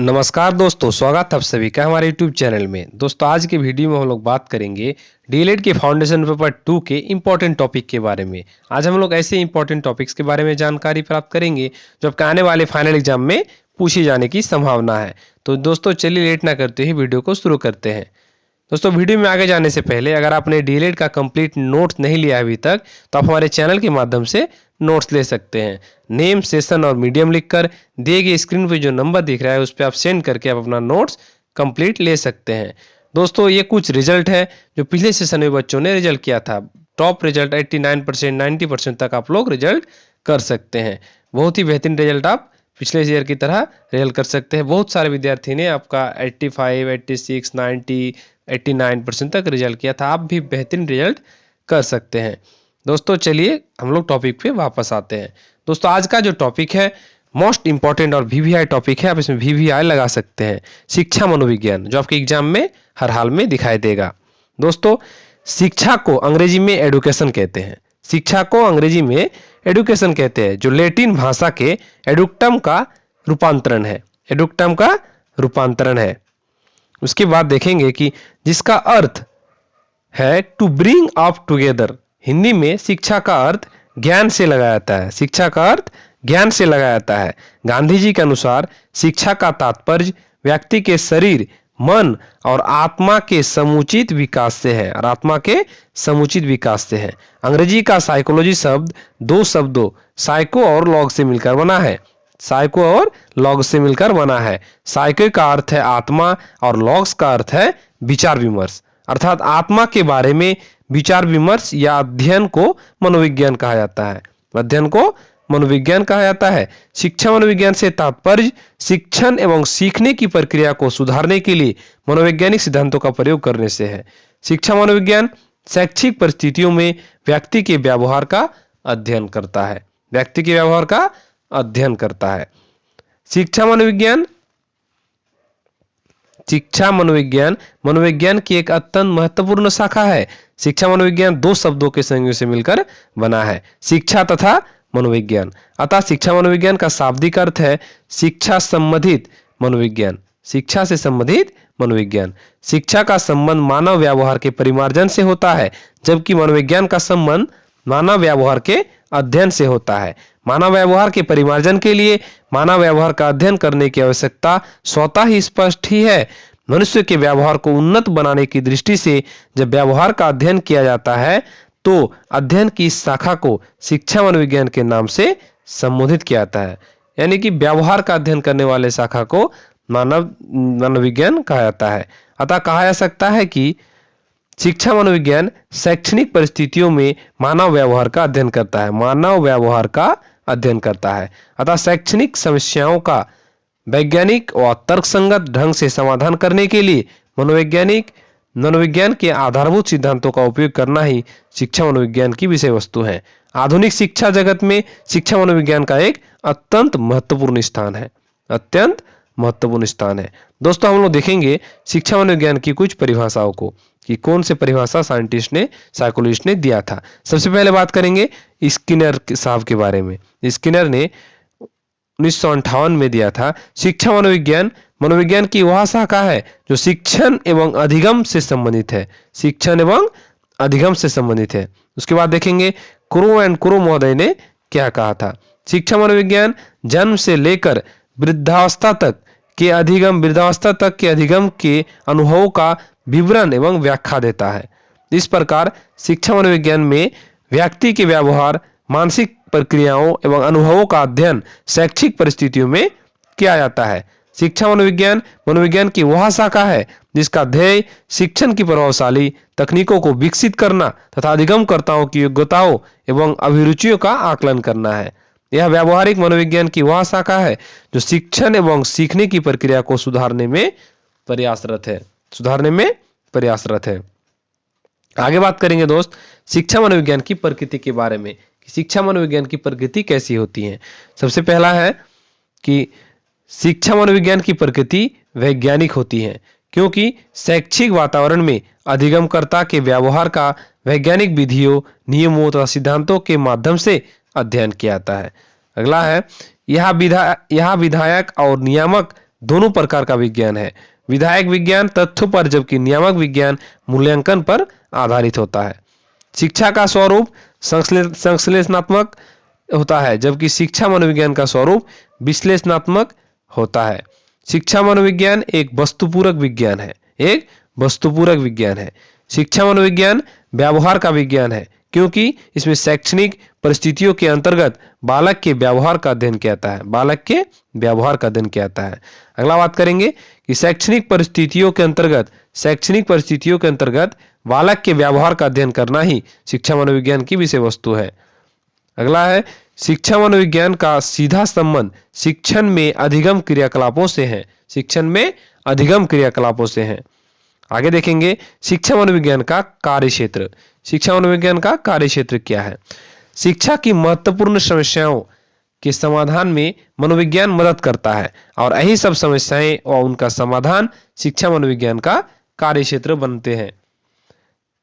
नमस्कार दोस्तों, स्वागत है आप सभी का हमारे YouTube चैनल में। दोस्तों आज के वीडियो में हम लोग बात करेंगे डीएलएड के फाउंडेशन पेपर 2 के इम्पोर्टेंट टॉपिक के बारे में। आज हम लोग ऐसे इम्पोर्टेंट टॉपिक्स के बारे में जानकारी प्राप्त करेंगे जो आपके आने वाले फाइनल एग्जाम में पूछे जाने की संभावना है। तो दोस्तों चलिए लेट ना करते ही वीडियो को शुरू करते हैं। दोस्तों वीडियो में आगे जाने से पहले अगर आपने डीएलएड का कंप्लीट नोट्स नहीं लिया अभी तक तो आप हमारे चैनल के माध्यम से नोट्स ले सकते हैं। नेम, सेशन और मीडियम लिखकर दिए गए स्क्रीन पे जो नंबर दिख रहा है उस पर आप सेंड करके आप अपना नोट्स कंप्लीट ले सकते हैं। दोस्तों ये कुछ रिजल्ट है जो पिछले सेशन में बच्चों ने रिजल्ट किया था। टॉप रिजल्ट 89%, 90% तक आप लोग रिजल्ट कर सकते हैं। बहुत ही बेहतरीन रिजल्ट आप पिछले ईयर की तरह रिजल्ट कर सकते हैं। बहुत सारे विद्यार्थी ने आपका 85, 86, 90, 89% तक रिजल्ट किया था। आप भी बेहतरीन रिजल्ट कर सकते हैं। दोस्तों चलिए हम लोग टॉपिक पे वापस आते हैं। दोस्तों आज का जो टॉपिक है मोस्ट इंपॉर्टेंट और वीवीआई टॉपिक है। आप इसमें वीवीआई लगा सकते हैं, शिक्षा मनोविज्ञान, जो आपके एग्जाम में हर हाल में दिखाई देगा। दोस्तों शिक्षा को अंग्रेजी में एडुकेशन कहते हैं। शिक्षा को अंग्रेजी में एडुकेशन कहते हैं, जो लैटिन भाषा के एडुक्टम का रूपांतरण है। एडुक्टम का रूपांतरण है। उसके बाद देखेंगे कि जिसका अर्थ है to bring up together. Hindi में शिक्षा का अर्थ ज्ञान से लगाया जाता है। शिक्षा का अर्थ ज्ञान से लगाया जाता है। गांधी जी के अनुसार शिक्षा का तात्पर्य व्यक्ति के शरीर, मन और आत्मा के समुचित विकास से है। और आत्मा के समुचित विकास से है। अंग्रेजी का साइकोलॉजी शब्द दो शब्दों साइको और लॉग से मिलकर बना है। साइको और लॉग से मिलकर बना है। साइको का अर्थ है आत्मा और लॉग्स का अर्थ है विचार विमर्श। अर्थात आत्मा के बारे में विचार विमर्श या अध्ययन को मनोविज्ञान कहा जाता है। अध्ययन को मनोविज्ञान कहा जाता है। शिक्षा मनोविज्ञान से तात्पर्य शिक्षण एवं सीखने की प्रक्रिया को सुधारने के लिए मनोवैज्ञानिक सिद्धांतों का प्रयोग करने से है। शिक्षा मनोविज्ञान शैक्षिक परिस्थितियों में व्यक्ति के व्यवहार का अध्ययन करता है। व्यक्ति के व्यवहार का अध्ययन करता है। शिक्षा मनोविज्ञान मनोविज्ञान की एक अत्यंत महत्वपूर्ण शाखा है। शिक्षा मनोविज्ञान दो शब्दों के संयोग से मिलकर बना है, शिक्षा तथा मनोविज्ञान। अतः शिक्षा मनोविज्ञान का शाब्दिक अर्थ है शिक्षा संबंधित मनोविज्ञान। शिक्षा से संबंधित मनोविज्ञान। शिक्षा का संबंध मानव व्यवहार के परिमार्जन से होता है, जबकि मनोविज्ञान का संबंध मानव व्यवहार के अध्ययन से होता है। मानव व्यवहार के परिमार्जन के लिए मानव व्यवहार का अध्ययन करने की आवश्यकता स्वतः ही स्पष्ट ही है। मनुष्य के व्यवहार को उन्नत बनाने की दृष्टि से जब व्यवहार का अध्ययन किया जाता है तो अध्ययन की इस शाखा को शिक्षा मनोविज्ञान के नाम से संबोधित किया जाता है। यानी कि व्यवहार का अध्ययन करने वाले शाखा को मनोविज्ञान कहा जाता है। अतः कहा जा सकता है कि शिक्षा मनोविज्ञान शैक्षणिक परिस्थितियों में मानव व्यवहार का अध्ययन करता है। मानव व्यवहार का अध्ययन करता है। अतः शैक्षणिक समस्याओं का वैज्ञानिक और तर्कसंगत ढंग से समाधान करने के लिए मनोविज्ञान के आधारभूत सिद्धांतों का उपयोग करना ही शिक्षा मनोविज्ञान की विषय वस्तु है। आधुनिक शिक्षा जगत में शिक्षा मनोविज्ञान का एक अत्यंत महत्वपूर्ण स्थान है। अत्यंत महत्वपूर्ण स्थान है। दोस्तों हम लोग देखेंगे शिक्षा मनोविज्ञान की कुछ परिभाषाओं को कि कौन से परिभाषा साइकोलॉजिस्ट ने दिया था। सबसे पहले बात करेंगे स्किनर साहब के बारे में। स्किनर ने 1958 में दिया था, शिक्षा मनोविज्ञान की वह शाखा है जो शिक्षण एवं अधिगम से संबंधित है। शिक्षण एवं अधिगम से संबंधित है। उसके बाद देखेंगे क्रो महोदय ने क्या कहा था। शिक्षा मनोविज्ञान जन्म से लेकर वृद्धावस्था तक के अधिगम के अनुभवों का विवरण एवं व्याख्या देता है। इस प्रकार शिक्षा मनोविज्ञान में व्यक्ति के व्यवहार, मानसिक प्रक्रियाओं एवं अनुभवों का अध्ययन शैक्षिक परिस्थितियों में किया जाता है। शिक्षा मनोविज्ञान की वह शाखा है जिसका ध्येय शिक्षण की प्रभावशाली तकनीकों को विकसित करना तथा अधिगमकर्ताओं की योग्यताओं एवं अभिरुचियों का आकलन करना है। यह व्यावहारिक मनोविज्ञान की वह शाखा है जो शिक्षण एवं सीखने की प्रक्रिया को सुधारने में प्रयासरत है। आगे बात करेंगे दोस्त शिक्षा मनोविज्ञान की प्रकृति के बारे में। शिक्षा मनोविज्ञान की प्रकृति कैसी होती है। सबसे पहला है कि शिक्षा मनोविज्ञान की प्रकृति वैज्ञानिक होती है, क्योंकि शैक्षिक वातावरण में अधिगमकर्ता के व्यवहार का वैज्ञानिक विधियों, नियमों तथा सिद्धांतों के माध्यम से अध्ययन किया जाता है। अगला है यह विधायक और नियामक दोनों प्रकार का विज्ञान है। विधायक विज्ञान तथ्यों पर, जबकि नियामक विज्ञान मूल्यांकन पर आधारित होता है। शिक्षा का स्वरूप संश्लेषणात्मक होता है, जबकि शिक्षा मनोविज्ञान का स्वरूप विश्लेषणात्मक होता है। शिक्षा मनोविज्ञान एक वस्तुपूरक विज्ञान है, एक वस्तुपूरक विज्ञान है। शिक्षा मनोविज्ञान व्यवहार का विज्ञान है, क्योंकि इसमें शैक्षणिक परिस्थितियों के अंतर्गत बालक के व्यवहार का अध्ययन किया जाता है, बालक के व्यवहार का अध्ययन किया जाता है। अगला बात करेंगे कि शैक्षणिक परिस्थितियों के अंतर्गत बालक के व्यवहार का अध्ययन करना ही शिक्षा मनोविज्ञान की विषय वस्तु है। अगला है शिक्षा मनोविज्ञान का सीधा संबंध शिक्षण में अधिगम क्रियाकलापों से है, शिक्षण में अधिगम क्रियाकलापों से है। आगे देखेंगे शिक्षा मनोविज्ञान का कार्यक्षेत्र। शिक्षा मनोविज्ञान का कार्यक्षेत्र क्या है? शिक्षा की महत्वपूर्ण समस्याओं के समाधान में मनोविज्ञान मदद करता है और यही सब समस्याएं और उनका समाधान शिक्षा मनोविज्ञान का कार्यक्षेत्र बनते हैं।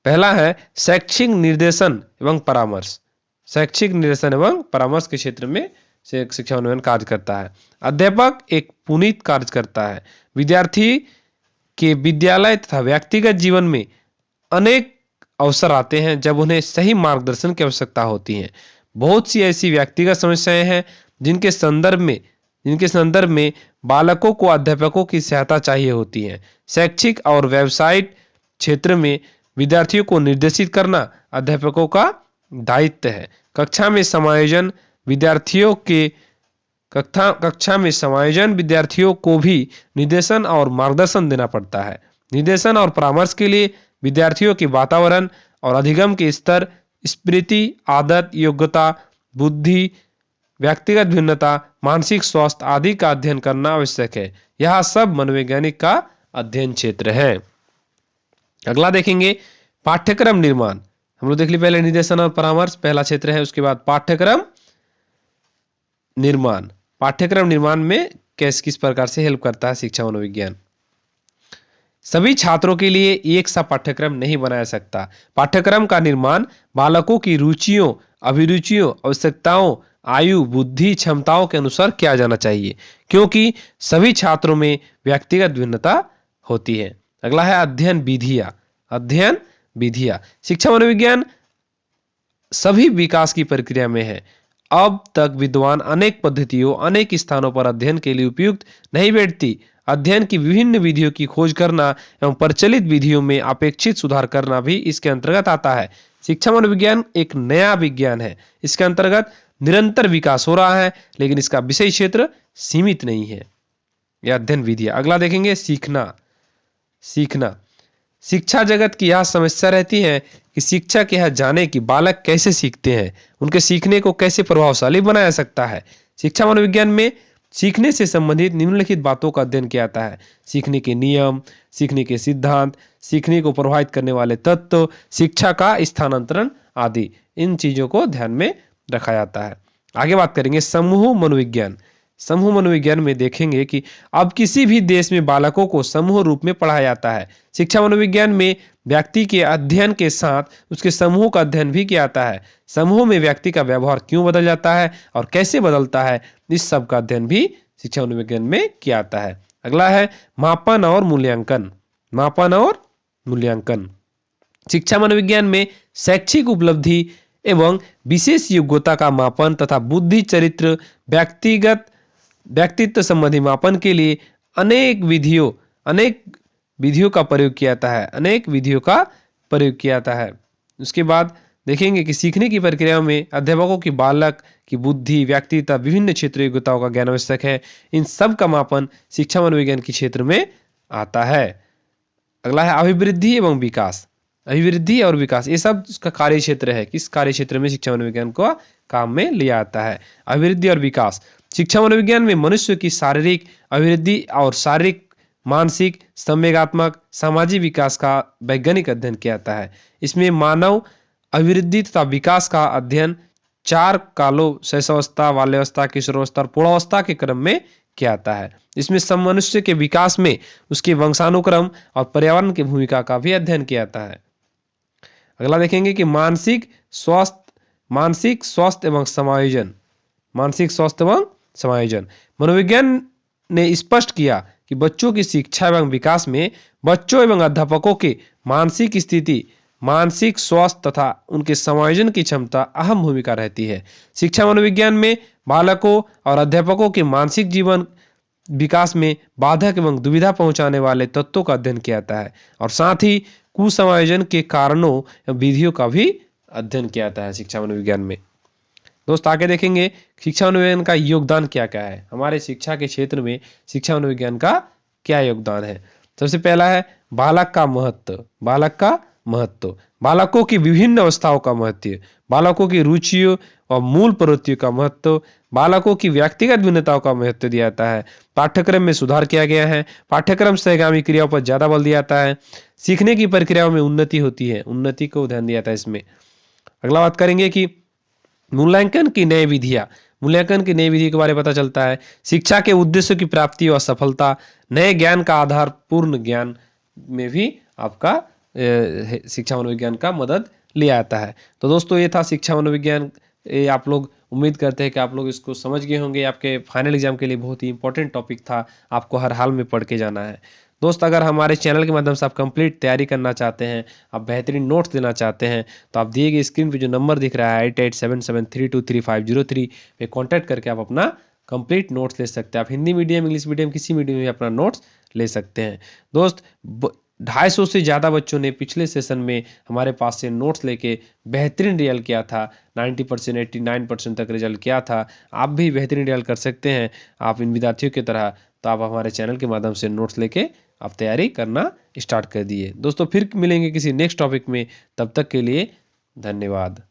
पहला है शैक्षिक निर्देशन एवं परामर्श। शैक्षिक निर्देशन एवं परामर्श के क्षेत्र में शिक्षा मनोविज्ञान कार्य करता है। अध्यापक एक पुनीत कार्य करता है। विद्यार्थी के विद्यालय तथा व्यक्तिगत जीवन में अनेक अवसर आते हैं जब उन्हें सही मार्गदर्शन की आवश्यकता होती है। बहुत सी ऐसी व्यक्तिगत समस्याएं हैं जिनके संदर्भ में बालकों को अध्यापकों की सहायता चाहिए होती है। शैक्षिक और व्यावसायिक क्षेत्र में विद्यार्थियों को निर्देशित करना अध्यापकों का दायित्व है। कक्षा में समायोजन विद्यार्थियों को भी निर्देशन और मार्गदर्शन देना पड़ता है। निर्देशन और परामर्श के लिए विद्यार्थियों के वातावरण और अधिगम के स्तर, स्मृति, आदत, योग्यता, बुद्धि, व्यक्तिगत भिन्नता, मानसिक स्वास्थ्य आदि का अध्ययन करना आवश्यक है। यह सब मनोवैज्ञानिक का अध्ययन क्षेत्र है। अगला देखेंगे पाठ्यक्रम निर्माण। हम लोग देख लिए पहले निर्देशन और परामर्श पहला क्षेत्र है, उसके बाद पाठ्यक्रम निर्माण। पाठ्यक्रम निर्माण में किस प्रकार से हेल्प करता है शिक्षा मनोविज्ञान। सभी छात्रों के लिए एक सा पाठ्यक्रम नहीं बनाया सकता। पाठ्यक्रम का निर्माण बालकों की रुचियों, अभिरुचियों, आवश्यकताओं, आयु, बुद्धि, क्षमताओं के अनुसार किया जाना चाहिए, क्योंकि सभी छात्रों में व्यक्तिगत भिन्नता होती है। अगला है अध्ययन विधियां। अध्ययन विधियां। शिक्षा मनोविज्ञान सभी विकास की प्रक्रिया में है। अब तक विद्वान अनेक पद्धतियों, अनेक स्थानों पर अध्ययन के लिए उपयुक्त नहीं बैठती। अध्ययन की विभिन्न विधियों की खोज करना एवं प्रचलित विधियों में अपेक्षित सुधार करना भी इसके अंतर्गत आता है। शिक्षा मनोविज्ञान एक नया विज्ञान है। इसके अंतर्गत निरंतर विकास हो रहा है, लेकिन इसका विषय क्षेत्र सीमित नहीं है। यह अध्ययन विधियां। अगला देखेंगे सीखना। शिक्षा जगत की यह समस्या रहती है कि शिक्षक यह जाने कि बालक कैसे सीखते हैं, उनके सीखने को कैसे प्रभावशाली बनाया सकता है। शिक्षा मनोविज्ञान में सीखने से संबंधित निम्नलिखित बातों का अध्ययन किया जाता है। सीखने के नियम, सीखने के सिद्धांत, सीखने को प्रभावित करने वाले तत्व, शिक्षा का स्थानांतरण आदि, इन चीजों को ध्यान में रखा जाता है। आगे बात करेंगे समूह मनोविज्ञान। समूह मनोविज्ञान में देखेंगे कि अब किसी भी देश में बालकों को समूह रूप में पढ़ाया जाता है। शिक्षा मनोविज्ञान में व्यक्ति के अध्ययन के साथ उसके समूह का अध्ययन भी किया जाता है। समूह में व्यक्ति का व्यवहार क्यों बदल जाता है और कैसे बदलता है, इस सब का अध्ययन भी शिक्षा मनोविज्ञान में किया जाता है। अगला है मापन और मूल्यांकन। मापन और मूल्यांकन। शिक्षा मनोविज्ञान में शैक्षिक उपलब्धि एवं विशेष योग्यता का मापन तथा बुद्धि, चरित्र, व्यक्तित्व संबंधी मापन के लिए अनेक विधियों का प्रयोग किया जाता है। उसके बाद देखेंगे कि सीखने की प्रक्रिया में अध्यापकों की बालक की बुद्धि, व्यक्तित्व, विभिन्न क्षेत्रीय योग्यताओं का ज्ञान आवश्यक है। इन सब का मापन शिक्षा मनोविज्ञान के क्षेत्र में आता है। अगला है अभिवृद्धि एवं विकास। अभिवृद्धि और विकास, ये सब इसका कार्य क्षेत्र है। किस कार्य क्षेत्र में शिक्षा मनोविज्ञान को काम में लिया जाता है। अभिवृद्धि और विकास। शिक्षा मनोविज्ञान में मनुष्य की शारीरिक अभिवृद्धि और शारीरिक, मानसिक, संवेगात्मक, सामाजिक विकास का वैज्ञानिक अध्ययन किया जाता है। इसमें मानव अभिवृद्धि तथा विकास का अध्ययन 4 कालों, शैशवावस्था, बाल्यावस्था, किशोरावस्था और प्रौढ़ावस्था के क्रम में किया जाता है। इसमें मनुष्य के विकास में उसके वंशानुक्रम और पर्यावरण की भूमिका का भी अध्ययन किया जाता है। अगला देखेंगे कि मानसिक स्वास्थ्य एवं समायोजन। मानसिक स्वास्थ्य एवं समायोजन। मनोविज्ञान ने स्पष्ट किया कि बच्चों की शिक्षा एवं विकास में बच्चों एवं अध्यापकों के मानसिक स्थिति, मानसिक स्वास्थ्य तथा उनके समायोजन की क्षमता अहम भूमिका रहती है। शिक्षा मनोविज्ञान में बालकों और अध्यापकों के मानसिक जीवन विकास में बाधक एवं दुविधा पहुंचाने वाले तत्वों का अध्ययन किया जाता है और साथ ही कुसमायोजन के कारणों एवं विधियों का भी अध्ययन किया जाता है शिक्षा मनोविज्ञान में। दोस्त आगे देखेंगे शिक्षा मनोविज्ञान का योगदान क्या क्या है, हमारे शिक्षा के क्षेत्र में शिक्षा मनोविज्ञान का क्या योगदान है। सबसे पहला है बालक का महत्व। बालक का महत्व, बालकों की विभिन्न अवस्थाओं का महत्व, बालकों की रुचियों और मूल प्रवृत्तियों का महत्व, बालकों की व्यक्तिगत भिन्नताओं का महत्व दिया जाता है। पाठ्यक्रम में सुधार किया गया है, पाठ्यक्रम सहगामी क्रियाओं पर ज्यादा बल दिया जाता है, सीखने की प्रक्रियाओं में उन्नति होती है, उन्नति को ध्यान दिया जाता है इसमें। अगला बात करेंगे कि मूल्यांकन की नई विधियां, मूल्यांकन की नई विधि के बारे में पता चलता है। शिक्षा के उद्देश्यों की प्राप्ति और सफलता, नए ज्ञान का आधार, पूर्ण ज्ञान में भी आपका शिक्षा मनोविज्ञान का मदद लिया जाता है। तो दोस्तों ये था शिक्षा मनोविज्ञान। आप लोग उम्मीद करते हैं कि आप लोग इसको समझ गए होंगे। आपके फाइनल एग्जाम के लिए बहुत ही इंपॉर्टेंट टॉपिक था, आपको हर हाल में पढ़ के जाना है। दोस्त अगर हमारे चैनल के माध्यम से आप कंप्लीट तैयारी करना चाहते हैं, आप बेहतरीन नोट्स देना चाहते हैं, तो आप दिए गए स्क्रीन पे जो नंबर दिख रहा है 8877323503 पे कॉन्टैक्ट करके आप अपना कंप्लीट नोट्स ले सकते हैं। आप हिंदी मीडियम, इंग्लिश मीडियम, किसी मीडियम में अपना नोट्स ले सकते हैं। दोस्त 250 से ज़्यादा बच्चों ने पिछले सेशन में हमारे पास से नोट्स लेके बेहतरीन रिजल्ट किया था। 90%, 89% तक रिजल्ट किया था। आप भी बेहतरीन रिजल्ट कर सकते हैं आप इन विद्यार्थियों की तरह। तो आप हमारे चैनल के माध्यम से नोट्स लेके आप तैयारी करना स्टार्ट कर दिए। दोस्तों फिर मिलेंगे किसी नेक्स्ट टॉपिक में, तब तक के लिए धन्यवाद।